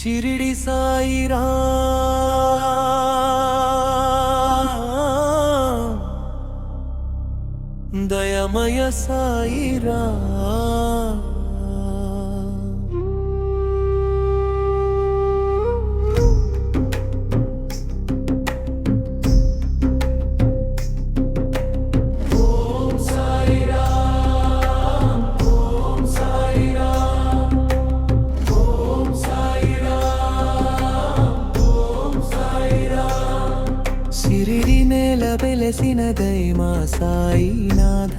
షిరిడి సాయిరా దయమయ సాయిరా సిరిడి నేల వెలసిన దైమా సాయినాథ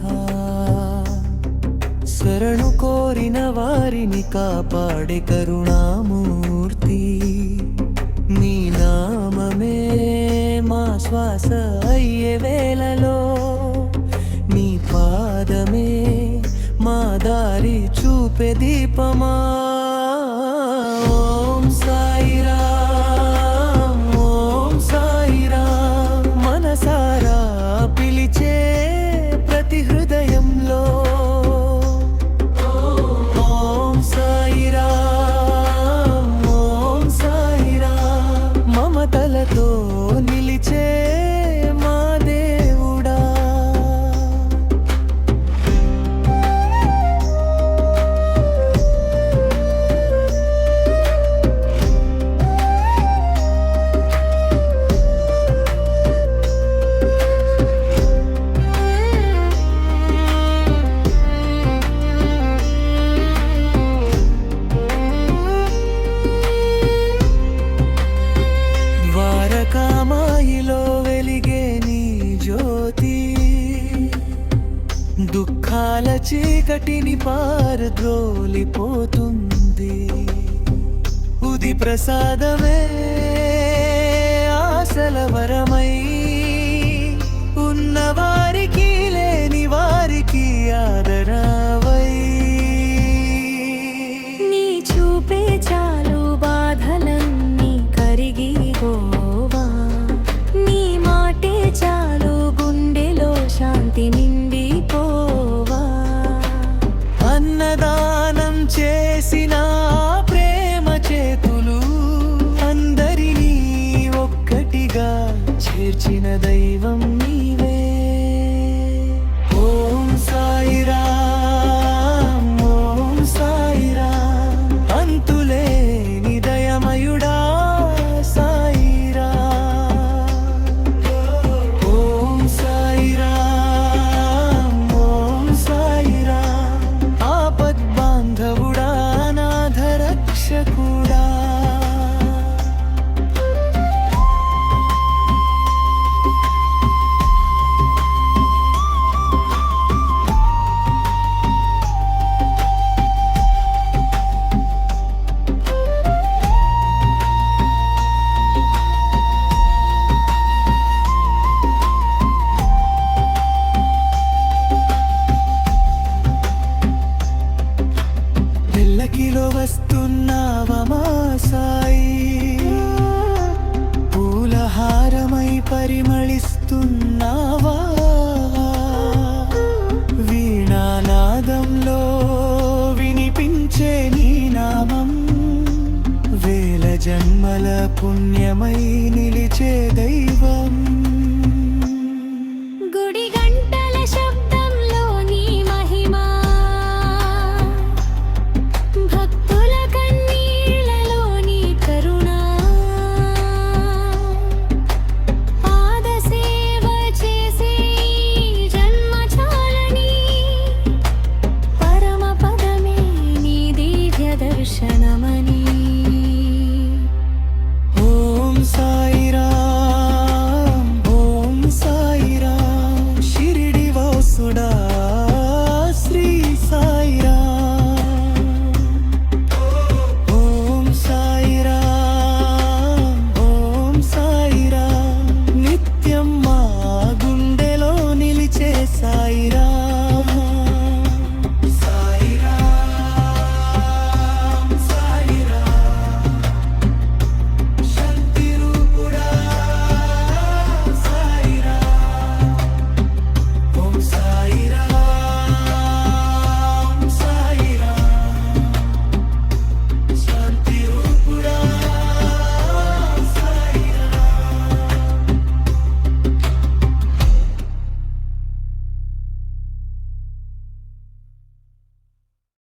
శరణు కోరిన వారిని కాపాడే కరుణామూర్తి నీ నామమే మా శ్వాస అయ్యే వేళలో నీ పాదమే మా దారి చూపే దీపమా ఓం సాయిరా మనసారా పిలిచే ప్రతి హృదయంలో ఓం సాయిరా ఓం సాయిరా మమతలతో నిలిచే మా దేవుడా ద్వారకామాయిలో వెలిగే నీ జ్యోతి దుఃఖాల చీకటిని పారద్రోలిపోతుంది ఉది ప్రసాదమే ఆశల వరమై ఉన్నవారికి లేని వారికి ఆదరవై నీ చూపే చాలు బాధలన్నీ కరిగి పోవా నీ మాటే చాలు గుండెలో శాంతి నిండిపోవా అన్నదానం చేసిన ప్రేమ చేతులు అందరినీ ఒక్కటిగా చేర్చిన దైవం నీవే ఓం సాయిరా ఓం సాయిరా అంతులేని దయమయుడా సాయిరా ఓం సాయిరా ఓం సాయిరా ఆపద్బాంధవుడా అనాథ రక్షకుడా పెళ్ళకిలో వస్తున్నావా మా సాయి పూలహారమై పరిమళిస్తున్నావా వీణానాదంలో వినిపించే నీ నామం వేల జన్మల పుణ్యమై నిలిచే దైవం